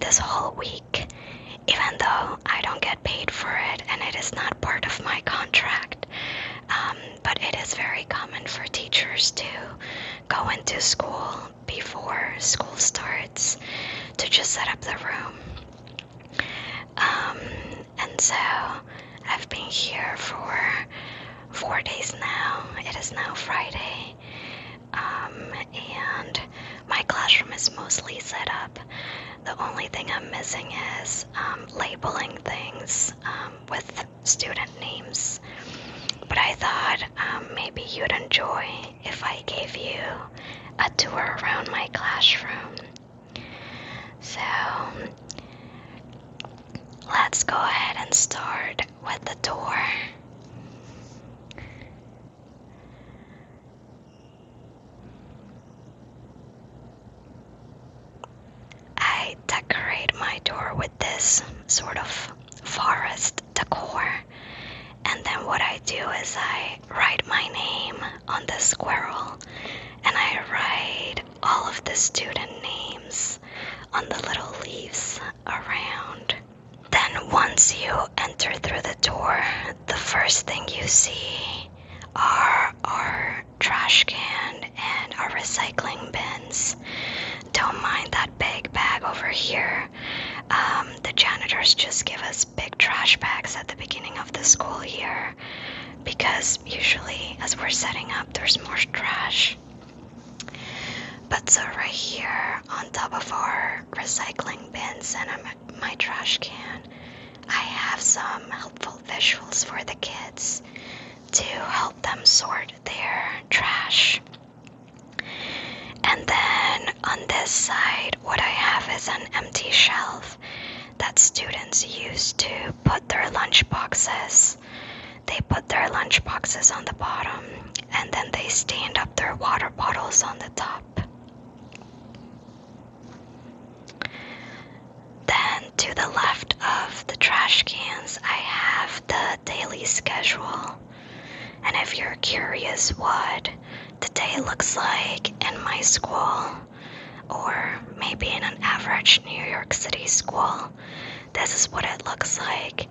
this whole week, even though I don't get paid for it and it is not part of my contract. But it is very common for teachers to go into school before school starts to just set up the room. And so I've been here for 4 days now. It is now Friday. And my classroom is mostly set up. The only thing I'm missing is labeling things with student names. But I thought maybe you'd enjoy if I gave you a tour around my classroom. So let's go ahead and start with the tour. I decorate my door with this sort of forest decor. And then what I do is I write my name on the squirrel, and I write all of the student names on the little leaves around. Then once you enter through the door, the first thing you see are our trash can and our recycling bins. Don't mind that big bag over here. The janitors just give us big trash bags at the beginning of the school year because usually as we're setting up there's more trash. But so right here on top of our recycling bins and my trash can, I have some helpful visuals for the kids to help them sort their trash. And then on this side, what I have is an empty shelf that students use to put their lunch boxes. They put their lunch boxes on the bottom, and then they stand up their water bottles on the top. Then to the left of the trash cans, I have the daily schedule. And if you're curious what the day looks like in my school, or maybe in an average New York City school, this is what it looks like.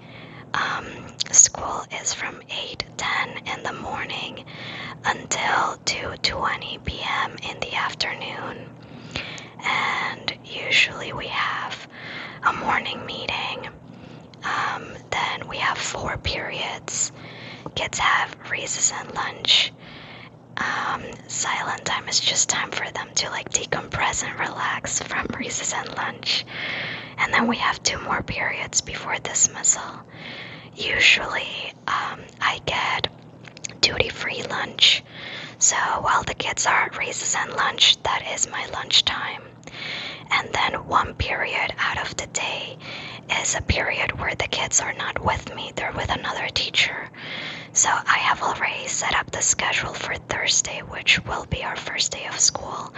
School is from 8:10 in the morning until 2:20 p.m. in the afternoon. And usually we have a morning meeting. Then we have 4 periods. Kids have recess and lunch. Silent time is just time for them to decompress and relax from recess and lunch. And then we have 2 more periods before dismissal. Usually I get duty-free lunch. So while the kids are at recess and lunch, that is my lunchtime. And then 1 period out of the day is a period where the kids are not with me, they're with another teacher. So I have already set up the schedule for Thursday, which will be our first day of school.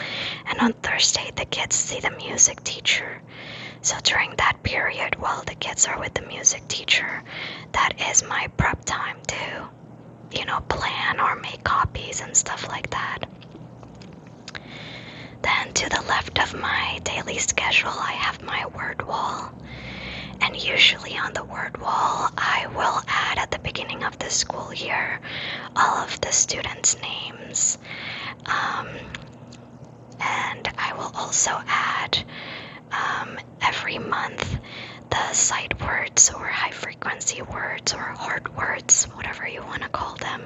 And on Thursday, the kids see the music teacher. So during that period, while the kids are with the music teacher, that is my prep time to, plan or make copies and stuff like that. Then to the left of my daily schedule, I have my word wall. And usually on the word wall, I will add at the beginning of the school year all of the students' names. And I will also add every month the sight words or high frequency words or hard words, whatever you want to call them,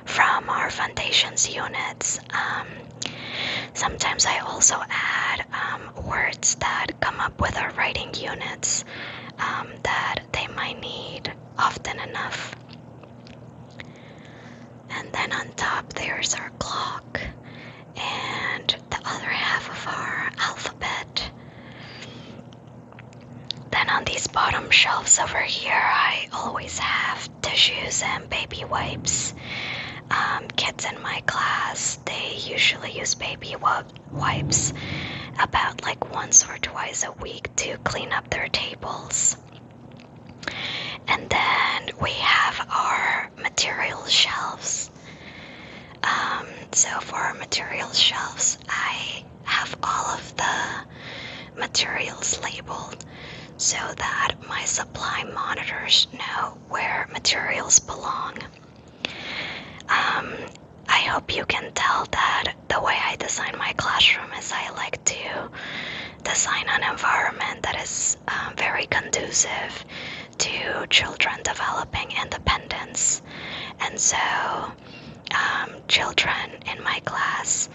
from our foundations units. Sometimes I also add words that come up with our writing units that they might need often enough. And then on top there's our clock and the other half of our alphabet. Then on these bottom shelves over here, I always have tissues and baby wipes. Kids in my class, they usually use baby wipes about once or twice a week to clean up their tables. And then we have our material shelves. So for our material shelves, I have all of the materials labeled so that my supply monitors know where materials belong. I hope you can tell that the way I design my classroom is I like to design an environment that is very conducive to children developing independence. And so children in my class,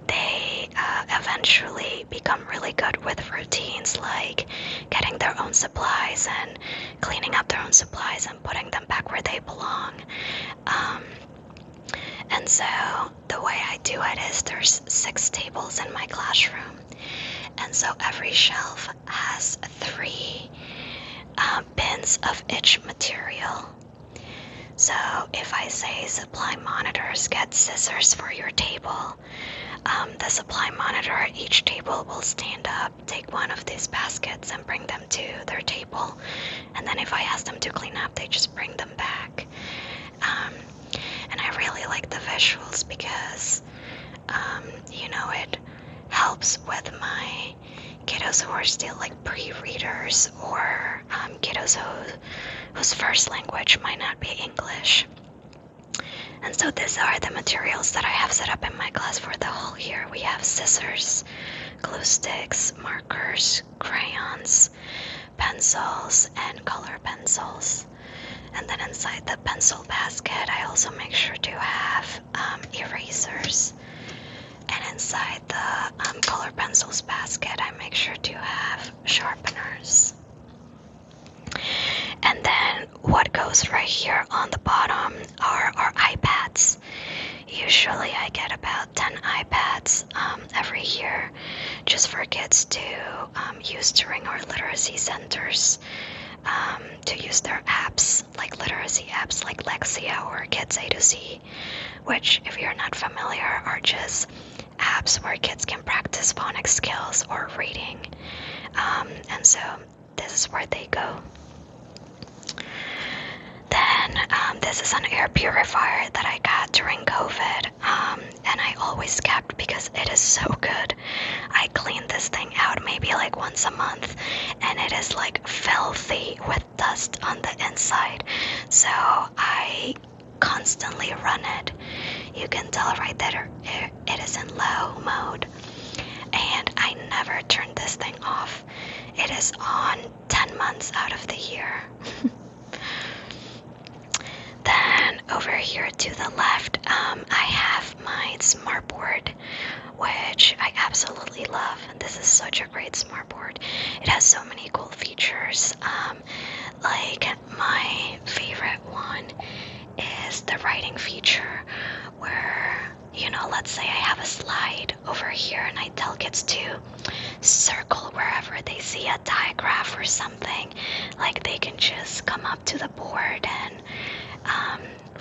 they eventually become really good with routines like getting their own supplies and cleaning up their own supplies and putting them back where they belong. And so the way I do it is there's 6 tables in my classroom, and so every shelf has 3 bins of each material. So if I say supply monitors, get scissors for your table, the supply monitor at each table will stand up, take one of these baskets and bring them to their table. And then if I ask them to clean up, they just bring them back. And I really like the visuals because, it helps with my kiddos who are still like pre-readers or kiddos whose first language might not be English. And so these are the materials that I have set up in my class for the whole year. We have scissors, glue sticks, markers, crayons, pencils, and color pencils. And then inside the pencil basket, I also make sure to have erasers. And inside the color pencils basket, I make sure to have sharpeners. And then what goes right here on the bottom are our iPads. Usually I get about 10 iPads every year just for kids to use during our literacy centers. To use their apps, like literacy apps like Lexia or Kids A to Z, which, if you're not familiar, are just apps where kids can practice phonics skills or reading. And so this is where they go. Then this is an air purifier that I got during COVID, and I always kept because it is so good. I clean this thing out maybe like once a month, and it is like filthy with dust on the inside, so I constantly run it. You can tell right there it is in low mode, and I never turn this thing off. It is on 10 months out of the year. Then over here to the left, I have my smartboard, which I absolutely love. This is such a great smartboard. It has so many cool features. Like my favorite one is the writing feature where, let's say I have a slide over here and I tell kids to circle wherever they see a diagraph or something. Like they can just come up to the board and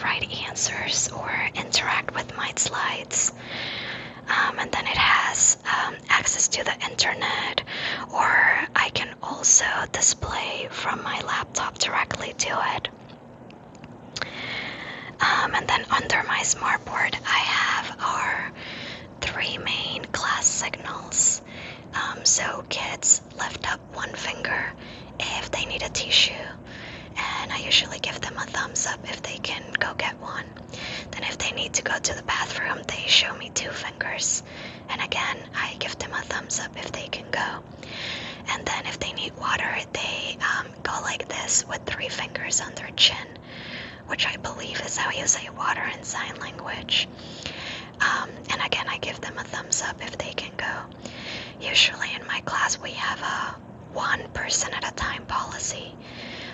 write answers or interact with my slides. And then it has access to the internet, or I can also display from my laptop directly to it. And then under my smartboard, I have our 3 main class signals. So kids lift up one finger if they need a tissue, and I usually give them a thumbs up if they can go get one. Then if they need to go to the bathroom, they show me 2 fingers, and again, I give them a thumbs up if they can go. And then if they need water, they go like this with 3 fingers on their chin, which I believe is how you say water in sign language. And again, I give them a thumbs up if they can go. Usually in my class, we have a 1 person at a time policy,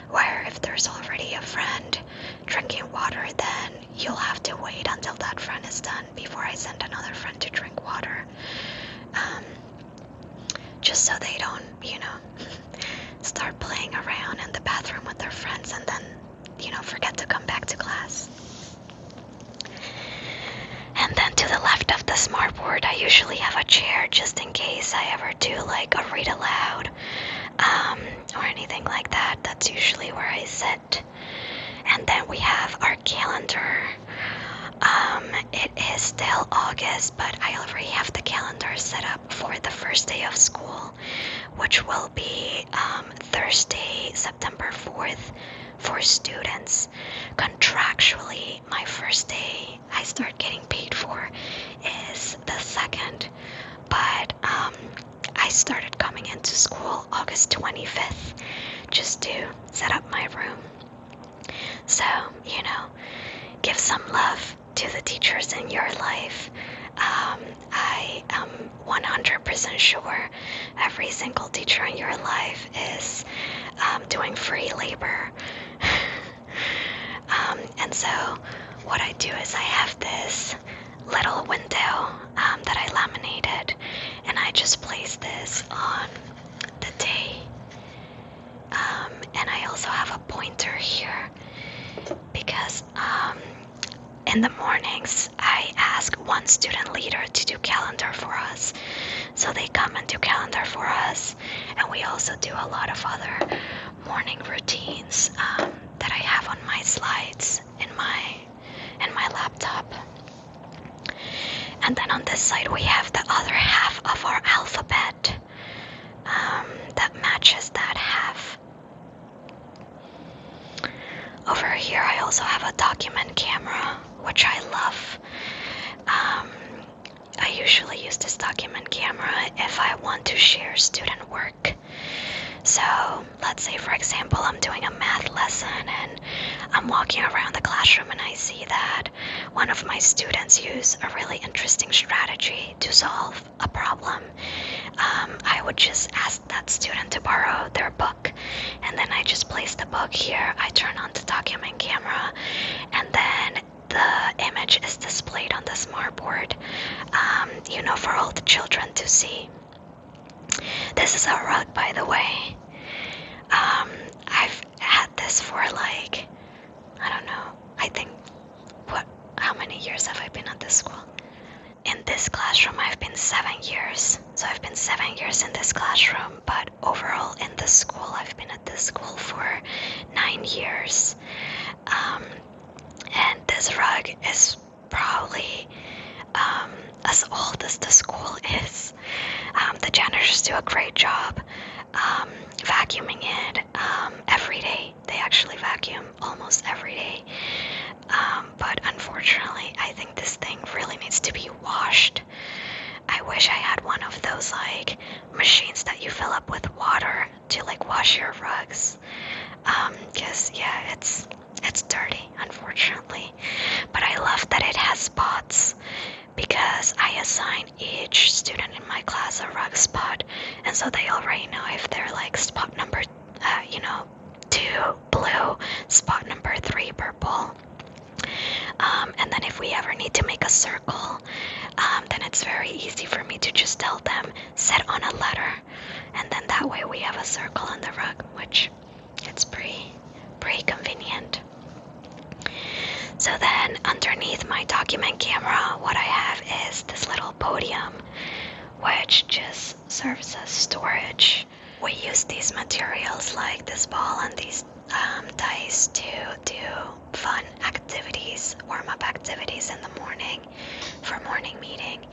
where if there's already a friend drinking water, then you'll have to wait until that friend is done before I send another friend to drink water. Just so they don't, start playing around in the bathroom with their friends and then, forget to come back to class. And then to the left of the smartboard, I usually have a chair just in case I ever do like a read aloud or anything like that. That's usually where I sit. And then we have our calendar. It is still August, but I already have the calendar calendar set up for the first day of school, which will be Thursday, September 4th for students. Contractually, my first day I start getting paid for is the 2nd, but I started coming into school August 25th just to set up my room. So, give some love to the teachers in your life. I am 100% sure every single teacher in your life is doing free labor. And so what I do is I have this little window that I laminated, and I just place this on the day. And I also have a pointer here because in the mornings I ask one student leader to do calendar for us. So they come and do calendar for us, and we also do a lot of other morning routines that I have on my slides in my laptop. And then on this side we have the other half of our alphabet that matches that half. Over here I also have a document camera, which I love. I usually use this document camera if I want to share student work. So let's say, for example, I'm doing a math lesson and I'm walking around the classroom and I see that one of my students used a really interesting strategy to solve a problem. I would just ask that student to borrow their book, and then I just place the book here. I turn on the document camera, and then the image is displayed on the smartboard, for all the children to see. This is a rug, by the way. I've had this for like, I don't know, I think, how many years have I been at this school? In this classroom, I've been 7 years. So I've been 7 years in this classroom, but overall in the school, I've been at this school for 9 years. And this rug is probably as old as the school is. The janitors do a great job vacuuming it every day. They actually vacuum almost every day. But unfortunately, I think this thing really needs to be washed. I wish I had one of those machines that you fill up with water to wash your rugs. Because it's dirty, unfortunately. But I love that it has spots, because I assign each student in my class a rug spot, and so they already know if they're spot number 2 blue, spot number 3 purple. And then if we ever need to make a circle, then it's very easy for me to just tell them, set on a letter, and then that way we have a circle on the rug, which it's pretty convenient. So then underneath my document camera, what I have is this little podium, which just serves as storage. We use these materials like this ball and these dice to do fun activities, warm-up activities in the morning for morning meeting.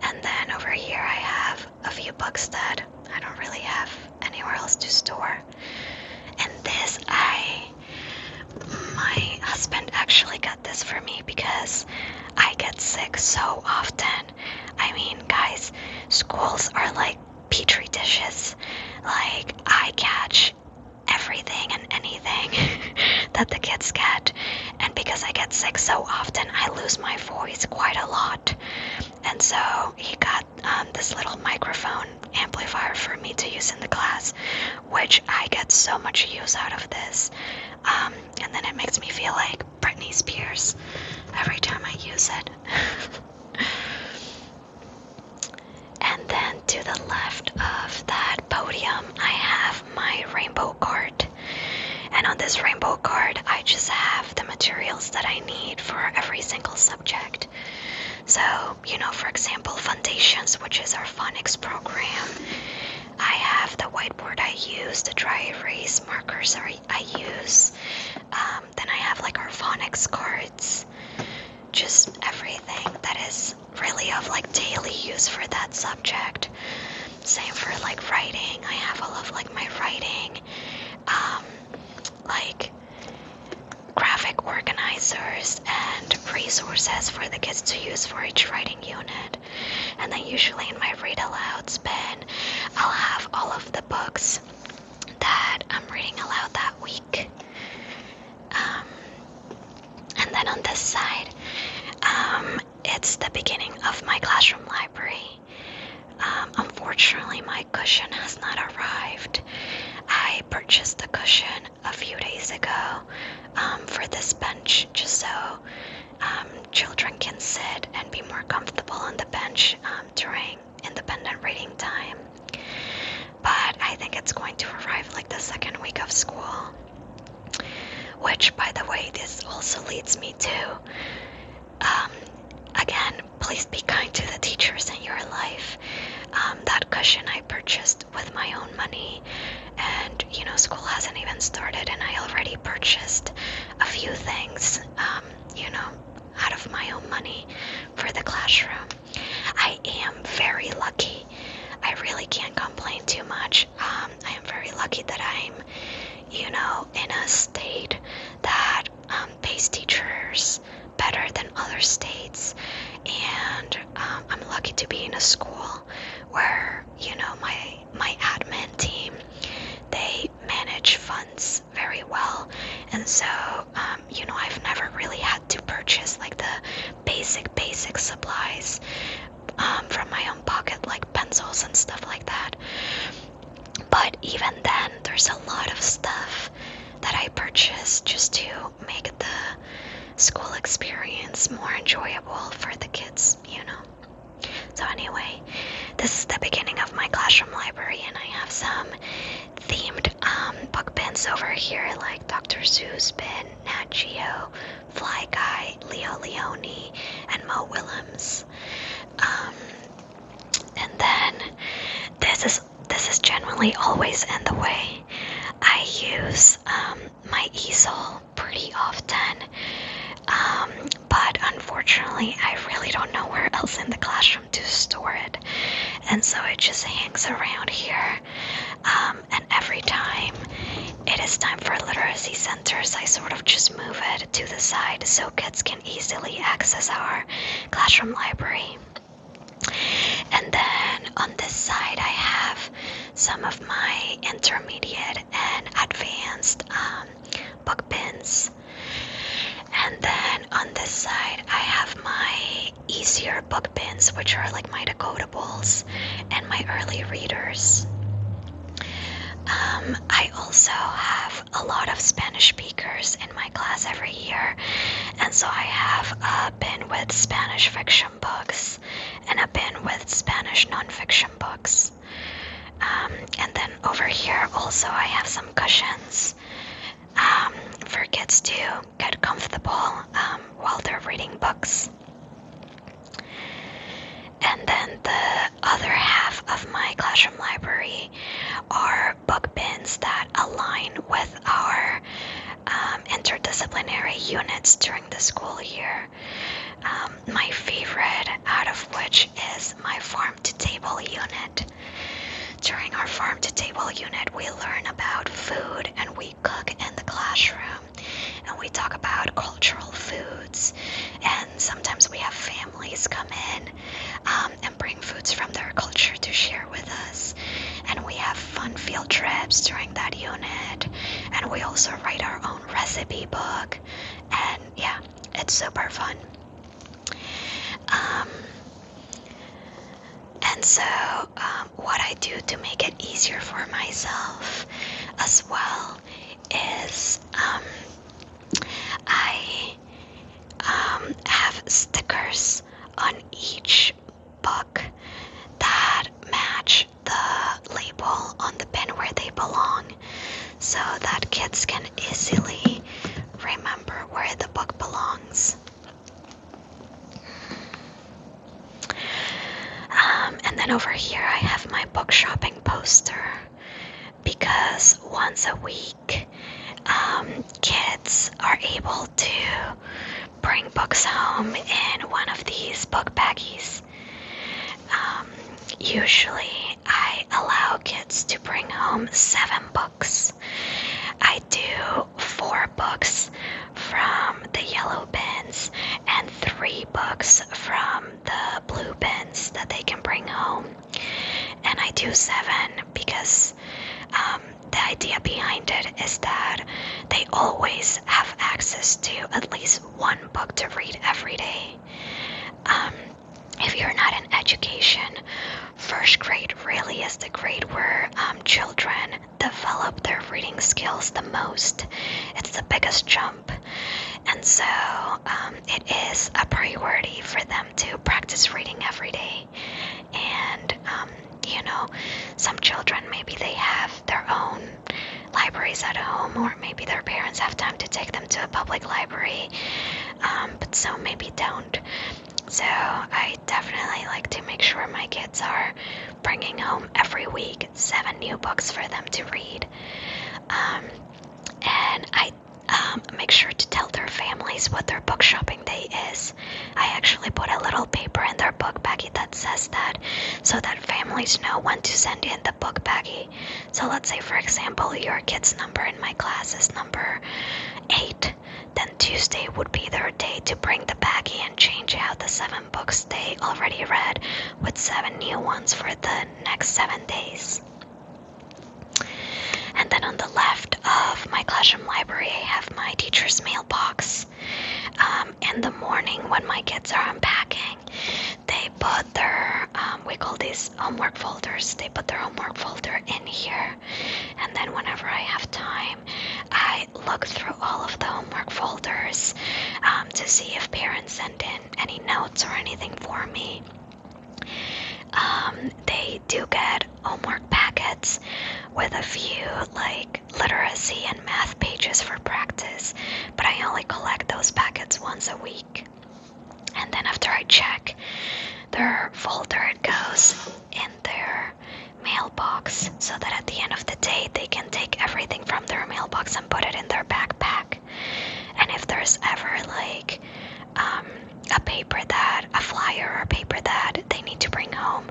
And then over here I have a few books that I don't really have anywhere else to store. And this, my husband actually got this for me because I get sick so often. I mean, guys, schools are like petri dishes. I catch everything and anything that the kids get, and because I get sick so often, I lose my voice quite a lot. And so he got this little microphone amplifier for me to use in the class, which I get so much use out of this. And then it makes me feel like Britney Spears every time I use it. And then to the left of that podium, I have my rainbow card. And on this rainbow card, I just have the materials that I need for every single subject. So, for example, Foundations, which is our phonics program. I have the whiteboard I use, the dry erase markers I use. Then I have our phonics cards, just everything that is really of like daily use for that subject. Same for like writing. I have all of like my writing, like graphic organizers and resources for the kids to use for each writing unit. And then usually in my read alouds bin, I'll have all of the books that I'm reading aloud that week. And then on this side, it's the beginning of my classroom library. Unfortunately, my cushion has not arrived. I purchased the cushion a few days ago for this bench, just so children can sit and be more comfortable on the bench during independent reading time. But I think it's going to arrive like the second week of school. Which, by the way, this also leads me to, again, please be kind to the teachers in your life. That cushion I purchased with my own money, and school hasn't even started and I already purchased a few things, out of my own money for the classroom. I am very lucky. I really can't complain too much. I am very lucky that I'm, in a state that pays teachers better than other states, and I'm lucky to be in a school where my admin team, they manage funds very well, and so I've never really had to purchase like the basic supplies from my own pocket, like pencils and stuff like that. But even then, there's a lot of stuff that I purchase just to make the school experience more enjoyable for the kids, So anyway, this is the beginning of my classroom library, and I have some themed book bins over here, like Dr. Seuss bin, Nat Geo, Fly Guy, Leo Leone, and Mo Willems. And then this is generally always in the way. I use my easel pretty often, but unfortunately I really don't know where else in the classroom to store it, and so it just hangs around here, and every time it is time for literacy centers, I sort of just move it to the side so kids can easily access our classroom library. And then on this side I have some of my intermediate and advanced book bins. And then on this side I have my easier book bins, which are like my decodables and my early readers. I also have a lot of Spanish speakers in my class every year, and so I have a bin with Spanish fiction books and a bin with Spanish non-fiction books. And then over here also I have some cushions for kids to get comfortable while they're reading books. And then the other half of my classroom library are book bins that align with our interdisciplinary units during the school year. My favorite out of which is my farm to table unit. During our farm to table unit, we learn about food and we cook in the classroom, and we talk about cultural foods, and sometimes we have families come in and bring foods from their culture to share with us, and we have fun field trips during that unit, and we also write our own recipe book, and yeah, it's super fun. And so what I do to make it easier for myself as well is I have stickers on each book that match the label on the bin where they belong, so that kids can easily remember where the book belongs. And then over here I have my book shopping poster, because once a week kids are able to bring books home in one of these book baggies. Usually I allow kids to bring home 7 books. I do 4 books from the yellow bins and 3 books from the blue bins that they can bring home. And I do 7 because the idea behind it is that they always have access to at least 1 book to read every day. If you're not in education, first grade really is the grade where children develop their reading skills the most. It's the biggest jump. And so it is a priority for them to practice reading every day. And, some children, maybe they have their own libraries at home, or maybe their parents have time to take them to a public library, but some maybe don't. So I definitely like to make sure my kids are bringing home every week 7 new books for them to read. And I make sure to tell their families what their book shopping day is. I actually put a little paper in their book baggie that says that, so that families know when to send in the book baggie. So let's say, for example, your kid's number in my class is number 8. Then Tuesday would be their day to bring the baggie and change out the 7 books they already read with 7 new ones for the next 7 days. And then on the left of my classroom library, I have my teacher's mailbox. In the morning when my kids are unpacking, they put their, we call these homework folders, they put their homework folder in here. And then whenever I have time, I look through all of the homework folders to see if parents send in any notes or anything for me. They do get homework packets with a few like literacy and math pages for practice, but I only collect those packets once a week. And then after I check their folder, it goes in their mailbox, so that at the end of the day they can take everything from their mailbox and put it in their backpack. And if there's ever like a flyer or paper that they need to bring home,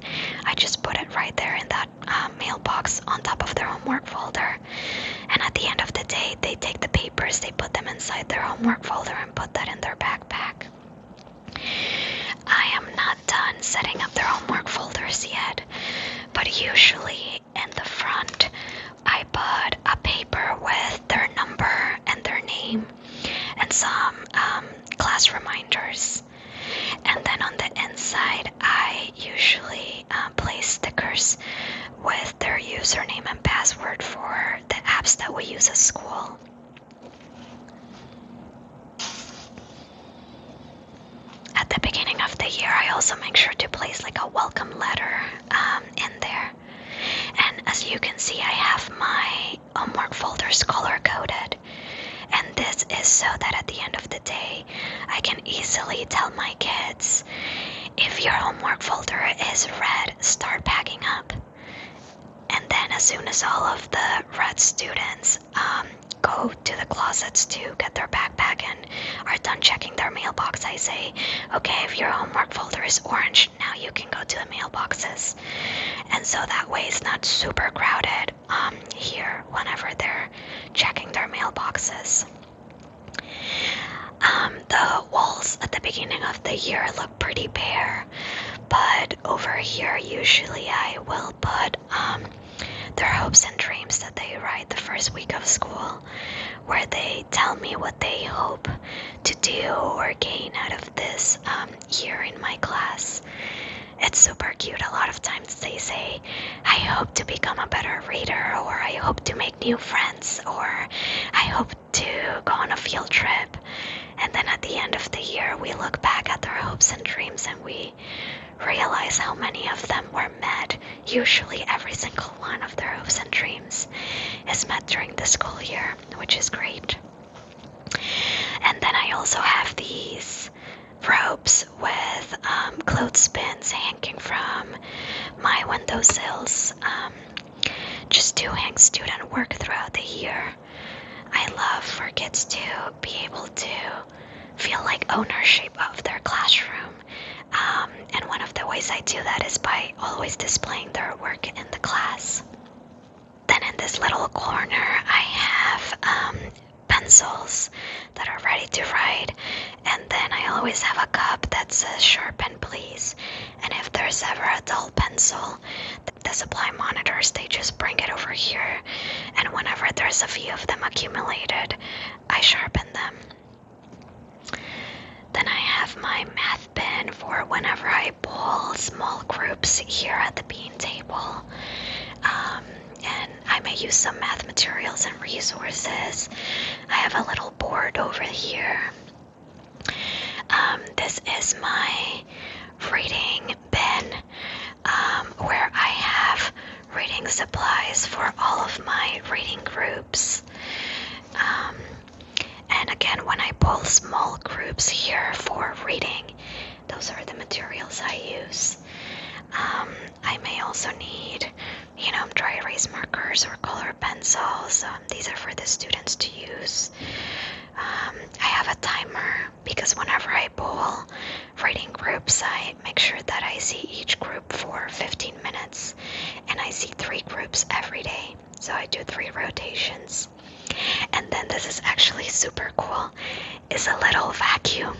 I just put it right there in that mailbox on top of their homework folder. And at the end of the day, they take the papers, they put them inside their homework folder and put that in their backpack. I am not done setting up their homework folders yet, but usually in the front, I put a paper with their number and their name and some class reminders. And then on the inside, I usually place stickers with their username and password for the apps that we use at school. At the beginning of the year, I also make sure to place like a welcome letter in there. And as you can see, I have my homework folders color-coded. And this is so that at the end of the day, I can easily tell my kids, if your homework folder is red, start packing up. And then as soon as all of the red students go to the closets to get their backpack and are done checking their mailbox, I say, okay, if your homework folder is orange, now you can go to the mailboxes. And so that way it's not super crowded here whenever they're checking their mailboxes. The walls at the beginning of the year look pretty bare, but over here usually I will put their hopes and dreams that they write the first week of school, where they tell me what they hope to do or gain out of this year in my class. It's super cute. A lot of times they say, I hope to become a better reader, or I hope to make new friends, or I hope to go on a field trip. And then at the end of the year, we look back at their hopes and dreams and we realize how many of them were met. Usually every single one of their hopes and dreams is met during the school year, which is great. And then I also have these ropes with clothespins hanging from my windowsills, just to hang student work throughout the year. I love for kids to be able to feel like ownership of their classroom. And one of the ways I do that is by always displaying their work in the class. Then in this little corner, I have pencils that are ready to write, and then I always have a cup that says sharpen please. And if there's ever a dull pencil, the supply monitors, they just bring it over here, and whenever there's a few of them accumulated, I sharpen them. Then I have my math pen for whenever I pull small groups here at the bean table. And I may use some math materials and resources. I have a little board over here. This is my reading bin, where I have reading supplies for all of my reading groups. And again, when I pull small groups here for reading, those are the materials I use. I may also need, dry erase markers or color pencils. These are for the students to use. I have a timer because whenever I pull reading groups, I make sure that I see each group for 15 minutes, and I see 3 groups every day. So I do 3 rotations. And then this is actually super cool, is a little vacuum.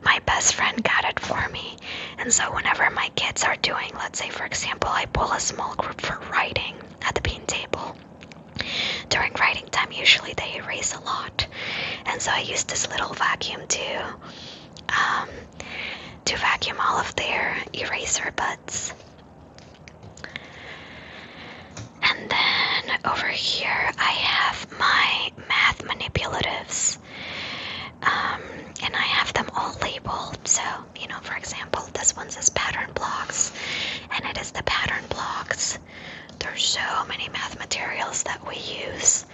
My best friend got it for me, and so whenever my kids are doing, let's say for example, I pull a small group for writing at the bean table. During writing time, usually they erase a lot, and so I use this little vacuum to vacuum all of their eraser butts. And then over here I have my math manipulatives, and I have them all labeled. So, for example, this one says pattern blocks, and it is the pattern blocks. There's so many math materials that we use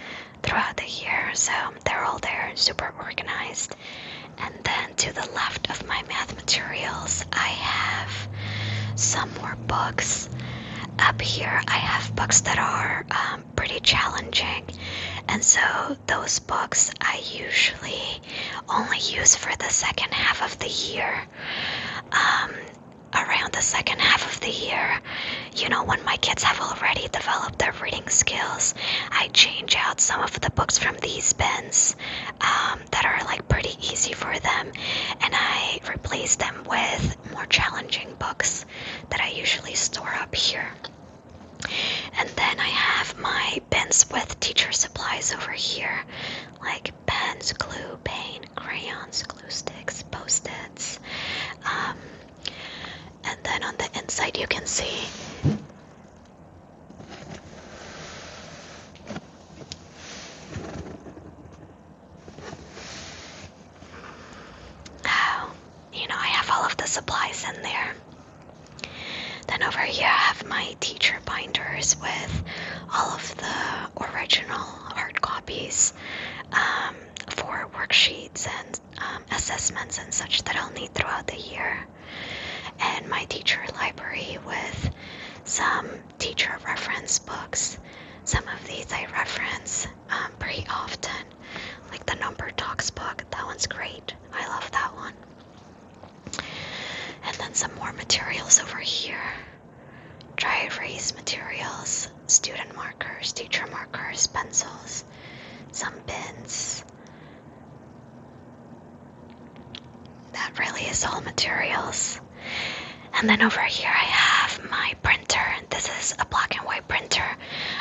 throughout the year, so they're all there, super organized. And then to the left of my math materials, I have some more books. Up here, I have books that are pretty challenging, and so those books I usually only use for the second half of the year. Around the second half of the year, when my kids have already developed their reading skills, I change out some of the books from these bins that are like pretty easy for them, and I replace them with more challenging books that I usually store up here. And then I have my bins with teacher supplies over here, like pens, glue, paint, crayons, glue sticks, post-its. And then on the inside you can see how, I have all of the supplies in there. Then over here I have my teacher binders with all of the original hard copies for worksheets and assessments and such that I'll need throughout the year. And my teacher library with some teacher reference books. Some of these I reference pretty often, like the Number Talks book. That one's great. I love that one. And then some more materials over here. Dry erase materials, student markers, teacher markers, pencils, some bins. That really is all materials. And then over here I have my printer. This is a black and white printer.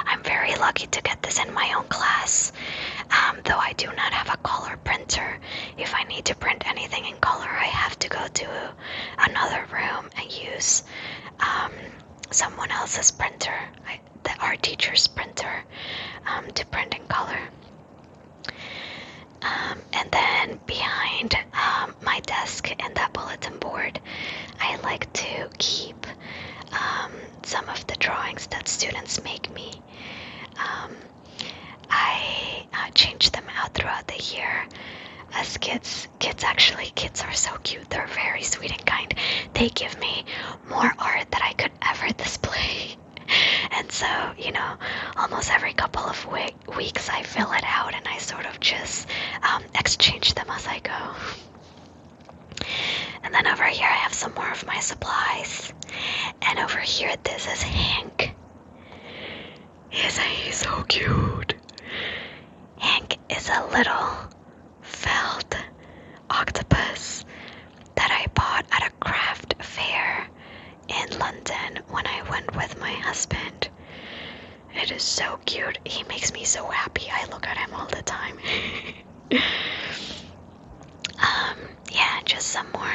I'm very lucky to get this in my own class. Though I do not have a color printer. If I need to print anything in color, I have to go to another room and use someone else's printer, our teacher's printer, to print in color. And then behind my desk in that bulletin board, I like to keep some of the drawings that students make me. I change them out throughout the year. As kids are so cute. They're very sweet and kind. They give me more art that I could ever display. And so, almost every couple of weeks I fill it out and I sort of just exchange them as I go. And then over here I have some more of my supplies. And over here this is Hank. Isn't he so cute? Hank is a little felt octopus that I bought at a craft fair in London when I went with my husband. It is so cute. He makes me so happy. I look at him all the time. Yeah, just some more,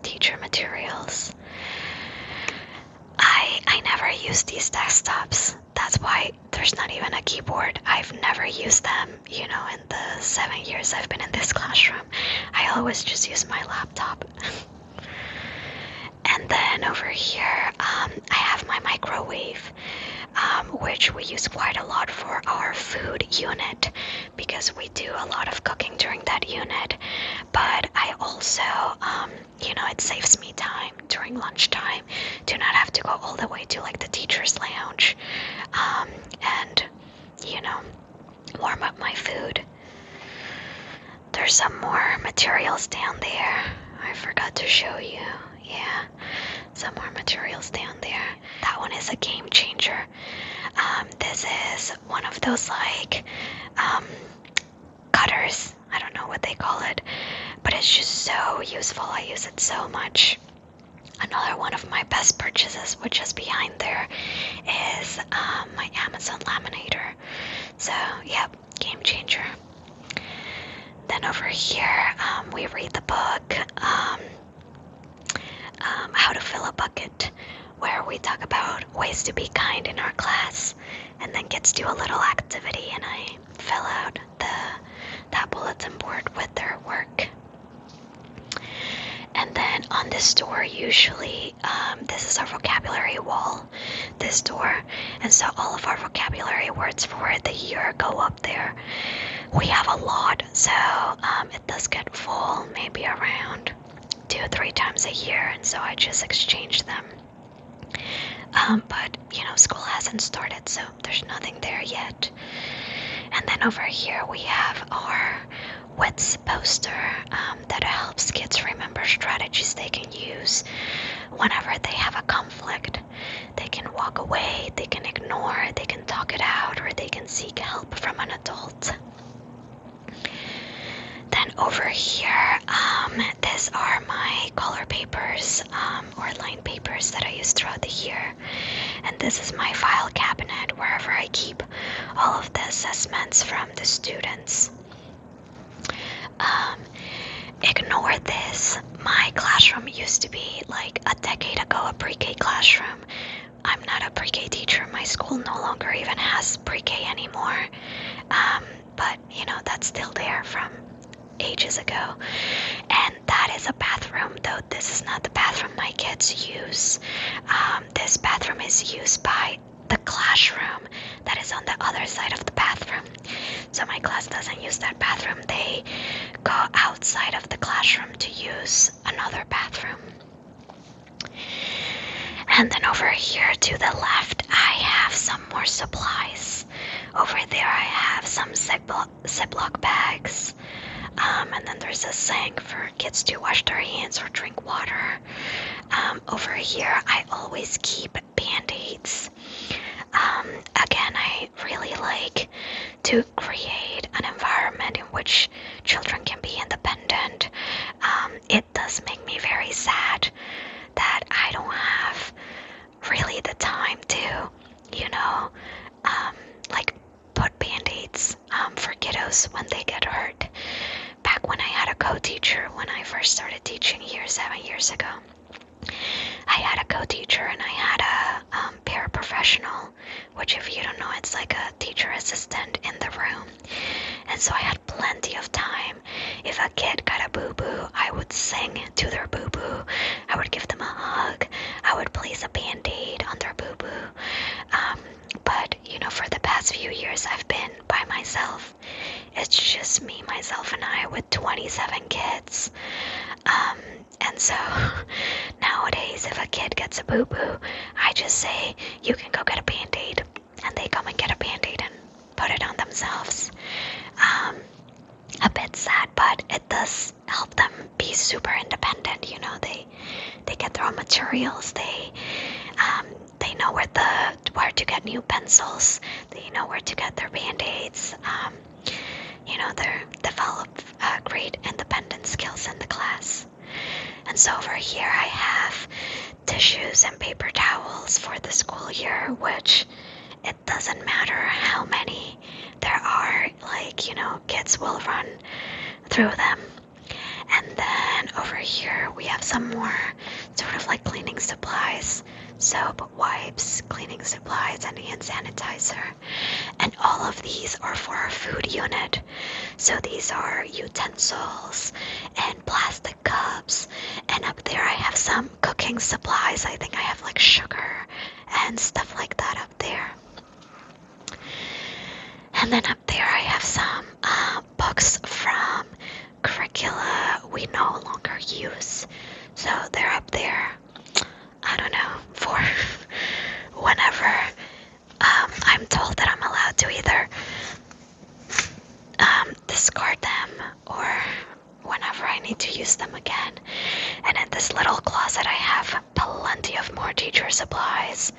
teacher materials. I never use these desktops. That's why there's not even a keyboard. I've never used them, in the 7 years I've been in this classroom. I always just use my laptop. And then over here, I have my microwave, which we use quite a lot for our food unit because we do a lot of cooking during that unit. But I also, it saves me time during lunchtime to not have to go all the way to like the teacher's lounge and, warm up my food. There's some more materials down there. I forgot to show you. Yeah, some more materials down there. That one is a game changer. This is one of those cutters. I don't know what they call it, but it's just so useful. I use it so much. Another one of my best purchases, which is behind there, is my Amazon laminator. So, yep, game changer. Then over here, we read the book, How to Fill a Bucket, where we talk about ways to be kind in our class, and then kids do a little activity, and I fill out that bulletin board with their work. And then on this door, usually, this is our vocabulary wall, this door, and so all of our vocabulary words for the year go up there. We have a lot, so it does get full maybe around 2 or 3 times a year, and so I just exchange them. But, school hasn't started, so there's nothing there yet. And then over here we have our WITS poster that helps kids remember strategies they can use whenever they have a conflict. They can walk away, they can ignore, they can talk it out, or they can seek help from an adult. Then over here, these are my color papers or line papers that I use throughout the year. And this is my file cabinet wherever I keep all of the assessments from the students. Ignore this. My classroom used to be like a decade ago a pre-K classroom. I'm not a pre-K teacher. My school no longer even has pre-K anymore. But, that's still there from ages ago. And that is a bathroom, though this is not the bathroom my kids use. This bathroom is used by the classroom that is on the other side of the bathroom. So my class doesn't use that bathroom. They go outside of the classroom to use another bathroom. And then over here to the left, I have some more supplies. Over there I have some Ziploc bags. And then there's a sink for kids to wash their hands or drink water. Over here I always keep Band-Aids. Again, I really like to create an environment in which children can be independent. It does make me very sad that I don't have really the time to, put Band-Aids for kiddos when they get hurt. Back when I had a co-teacher, when I first started teaching here 7 years ago, I had a co-teacher and I had a paraprofessional, which if you don't know, it's like a teacher assistant in the room. And so I had plenty of time. If a kid got a boo-boo, I would sing to their boo-boo. I would give them a hug. I would place a Band-Aid on their boo-boo. But, for the past few years, I've been by myself. It's just me, myself, and I with 27 kids. And so nowadays, if a kid gets a boo-boo, I just say, you can go get a Band-Aid. And they come and get a Band-Aid and put it on themselves. A bit sad, but it does help them be super independent. throw materials. They know where to get new pencils. They know where to get their band-aids. They develop great independent skills in the class. And so over here I have tissues and paper towels for the school year, which it doesn't matter how many there are, kids will run through them. And then over here we have some more sort of like cleaning supplies, soap, wipes, cleaning supplies, and hand sanitizer. And all of these are for our food unit. So these are utensils and plastic cups. And up there I have some cooking supplies. I think I have like sugar and stuff like that up there. And then up there I have some books from curricula we no longer use. So they're up there, I don't know, for whenever I'm told that I'm allowed to either discard them or whenever I need to use them again. And in this little closet I have plenty of more teacher supplies.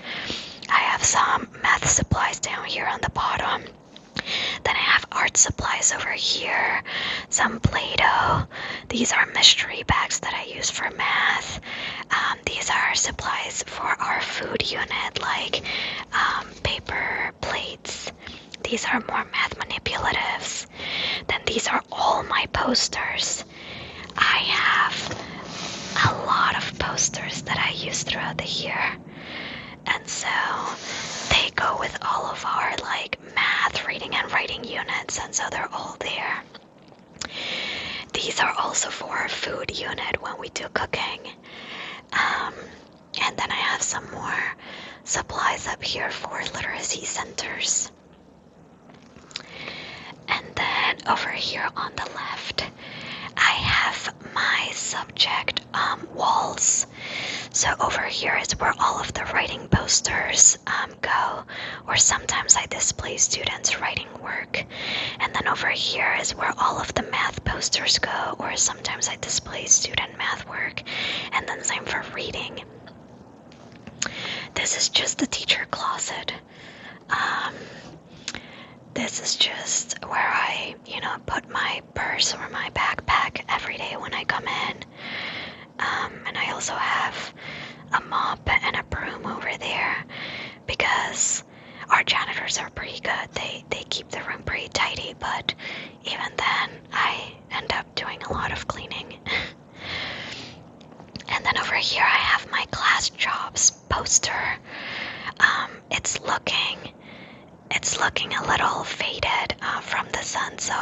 I have some math supplies down here on the bottom. Then I have art supplies over here, some Play-Doh. These are mystery bags that I use for math. These are supplies for our food unit, like paper plates. These are more math manipulatives. Then these are all my posters. I have a lot of posters that I use throughout the year. And so they go with all of our math, reading and writing units, and so they're all there. These are also for our food unit when we do cooking. And then I have some more supplies up here for literacy centers. And then over here on the left, I have my subject walls. So over here is where all of the writing posters go, or sometimes I display students' writing work. And then over here is where all of the math posters go, or sometimes I display student math work. And then same for reading. This is just the teacher closet. This is just where I, put my purse or my backpack every day when I come in. And I also have a mop and a broom over there because our janitors are pretty good. They keep the room pretty tidy, but even then I end up doing a lot of cleaning. And then over here I have my class jobs poster. It's looking a little faded from the sun, so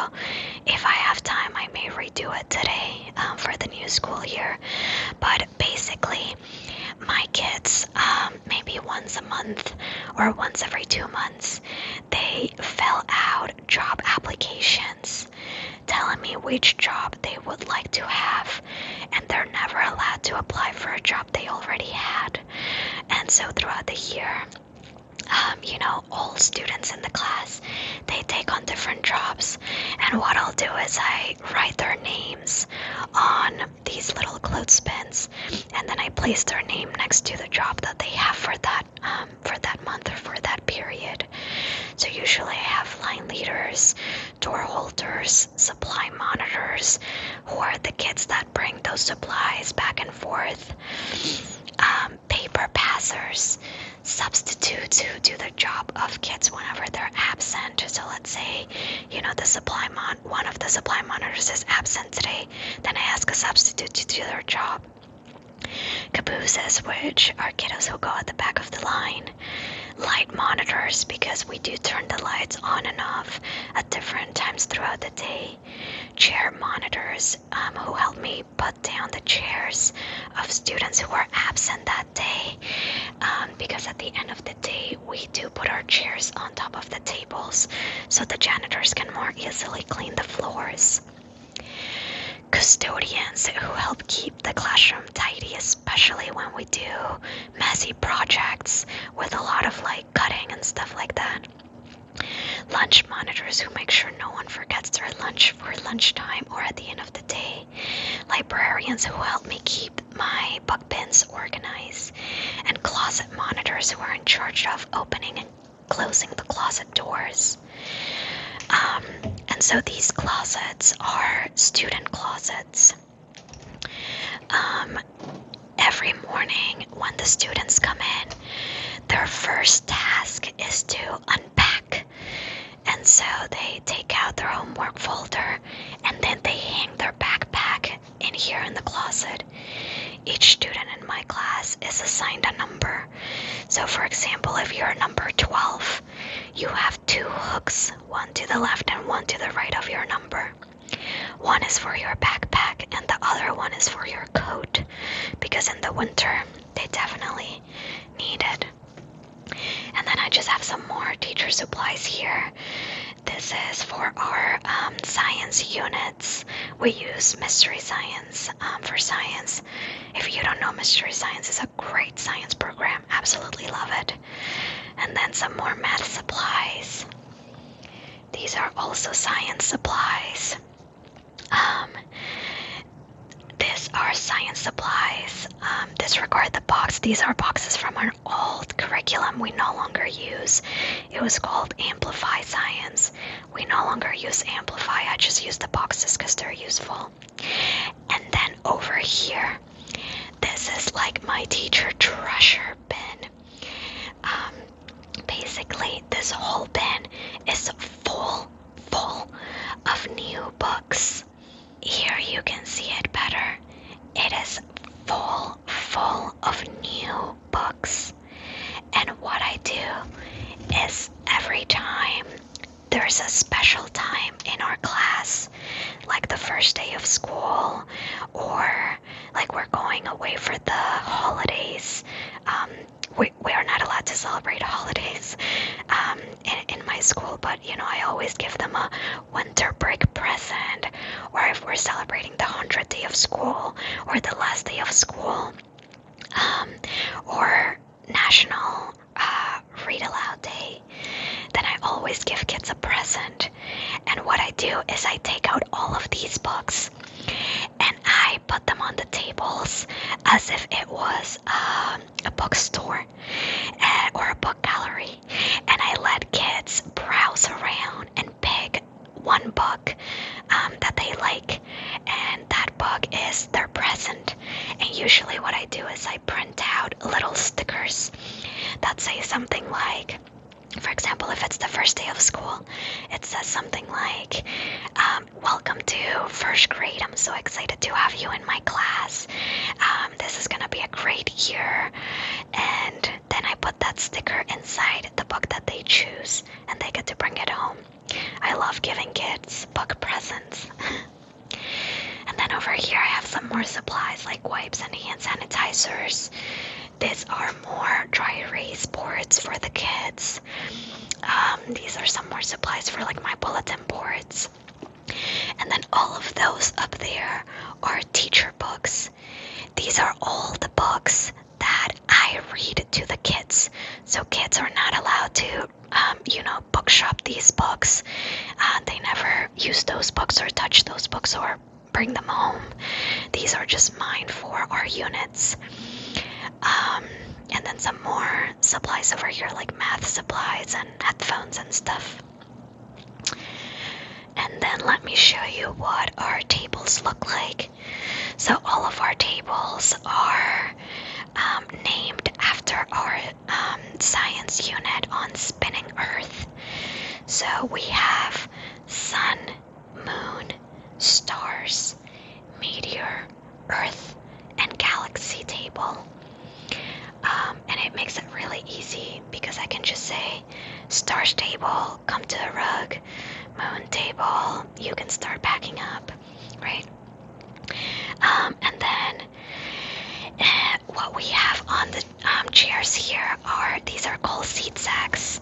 if I have time I may redo it today for the new school year. But basically my kids, maybe once a month or once every 2 months, they fill out job applications telling me which job they would like to have, and they're never allowed to apply for a job they already had. And so throughout the year, all students in the class, they take on different jobs, and what I'll do is I write their names on these little clothespins, and then I place their name next to the job that they have for that month or for that period. So usually I have line leaders, door holders, supply monitors, who are the kids that bring those supplies back and forth, paper passers, substitutes who do the job of kids whenever they're absent. So let's say, one of the supply monitors is absent today, then I ask a substitute to do their job. Cabooses, which are kiddos who go at the back of the line. Light monitors, because we do turn the lights on and off at different times throughout the day. Chair monitors, who help me put down the chairs of students who are absent that day, because at the end of the day we do put our chairs on top of the tables so the janitors can more easily clean the floors. Custodians, who help keep the classroom tidy, especially when we do messy projects with a lot of cutting and stuff like that. lunch monitors who make sure no one forgets their lunch for lunchtime or at the end of the day, librarians who help me keep my book bins organized, and closet monitors who are in charge of opening and closing the closet doors. And so these closets are student closets. Every morning when the students come in, their first task is to unpack. And so they take out their homework folder and then they hang their backpack in here in the closet. Each student in my class is assigned a number. So for example, if you're number 12, you have 2 hooks, one to the left and one to the right of your number. One is for your backpack and the other one is for your coat, because in the winter they definitely need it. And then I just have some more teacher supplies here. This is for our science units. We use Mystery Science for science. If you don't know, Mystery Science is a great science program. Absolutely love it. And then some more math supplies. These are also science supplies. These are science supplies. Disregard the box. These are boxes from an old curriculum we no longer use. It was called Amplify Science. We no longer use Amplify. I just use the boxes because they're useful. And then over here, this is like my teacher treasure bin. Basically, this whole bin is full of new books. Here you can see it better. It is full of new books. And what I do is every time there's a special time in our class, like the first day of school, or like we're going away for the holidays. We are not allowed to celebrate holidays in my school, but I always give them a winter break present, or if we're celebrating the 100th day of school or the last day of school, or National Read Aloud Day, then I always give kids a present. And what I do is I take out all of these books and I put them on the tables as if it was a bookstore or a book gallery, and I let kids browse around and pick one book that they like, and that book is their present. And usually what I do is I print out little stickers that say something like, for example, if it's the first day of school, it says something like, welcome to first grade. I'm so excited to have you in my class. This is going to be a great year. And then I put that sticker inside the book that they choose, and they get to bring it home. I love giving kids book presents. And then over here I have some more supplies like wipes and hand sanitizers. These are more dry erase boards for the kids. These are some more supplies for like my bulletin boards. And then all of those up there are teacher books. These are all the books that I read to the kids. So kids are not allowed to, bookshop these books. They never use those books or touch those books or bring them home. These are just mine for our units. And then some more supplies over here like math supplies and headphones and stuff. And then let me show you what our tables look like. So all of our tables are named after our science unit on spinning Earth. So we have sun, moon, stars, meteor, Earth, and galaxy table. And it makes it really easy because I can just say, stars table, come to the rug. Moon table, you can start packing up, right? And then what we have on the chairs here these are called seat sacks,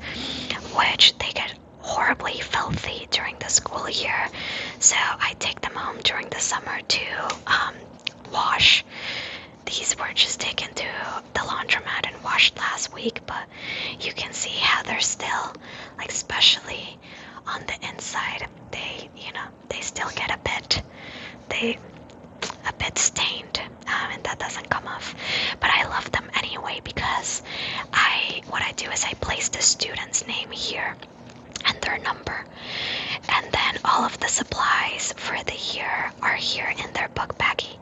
which they get horribly filthy during the school year. So I take them home during the summer to wash. These were just taken to the laundromat and washed last week, but you can see how they're still, like especially on the inside, they still get a bit stained, and that doesn't come off. But I love them anyway because what I do is I place the student's name here and their number, and then all of the supplies for the year are here in their book baggie.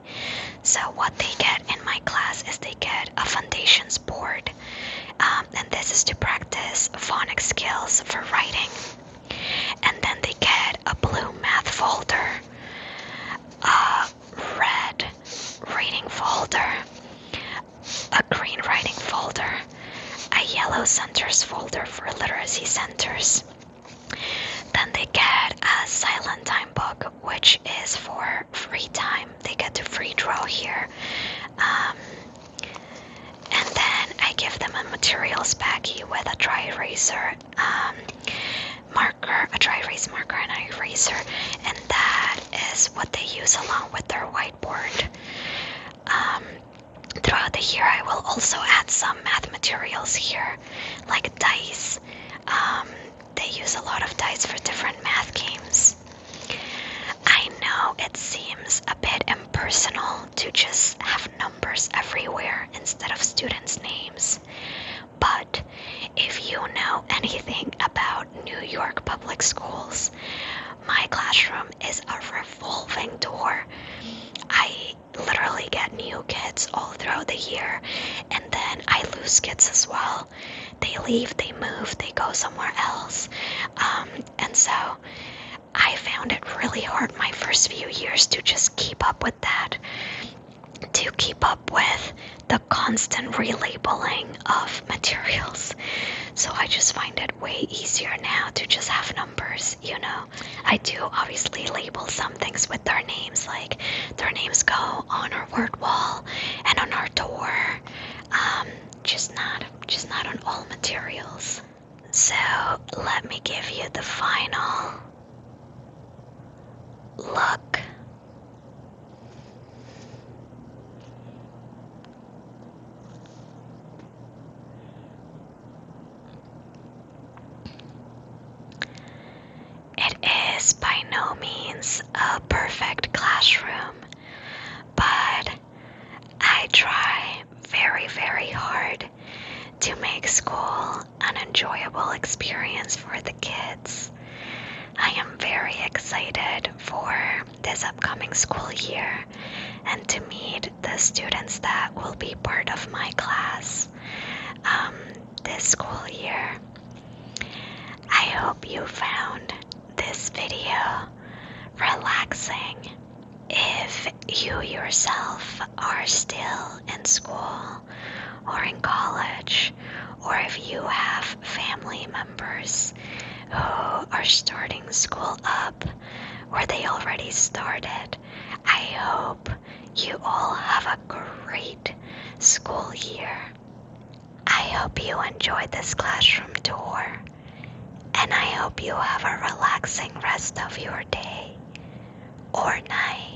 So what they get in my class is they get a foundations board, and this is to practice phonics skills for writing. And then they get a blue math folder, a red reading folder, a green writing folder, a yellow centers folder for literacy centers. Then they get a silent time book, which is for free time. They get to free draw here. And then I give them a materials baggie with a dry eraser marker, a dry erase marker and an eraser, and that is what they use along with their whiteboard. Throughout the year I will also add some math materials here, like dice. They use a lot of dice for different math games. I know it seems a bit impersonal to just have numbers everywhere instead of students' names, but if you know anything about New York public schools, my classroom is a revolving door. I literally get new kids all throughout the year, and then I lose kids as well. They leave, they move, they go somewhere else. And so I found it really hard my first few years to just keep up with that, to keep up with the constant relabeling of materials. So I just find it way easier now to just have numbers, I do obviously label some things with their names, like their names go on our word wall and on our door, just not on all materials. So let me give you the final look. It is by no means a perfect classroom, but I try very, very hard to make school an enjoyable experience for the kids. I am very excited for this upcoming school year and to meet the students that will be part of my class this school year. I hope you found this video relaxing. If you yourself are still in school or in college, or if you have family members who are starting school up or they already started, I hope you all have a great school year. I hope you enjoyed this classroom tour, and I hope you have a relaxing rest of your day or night.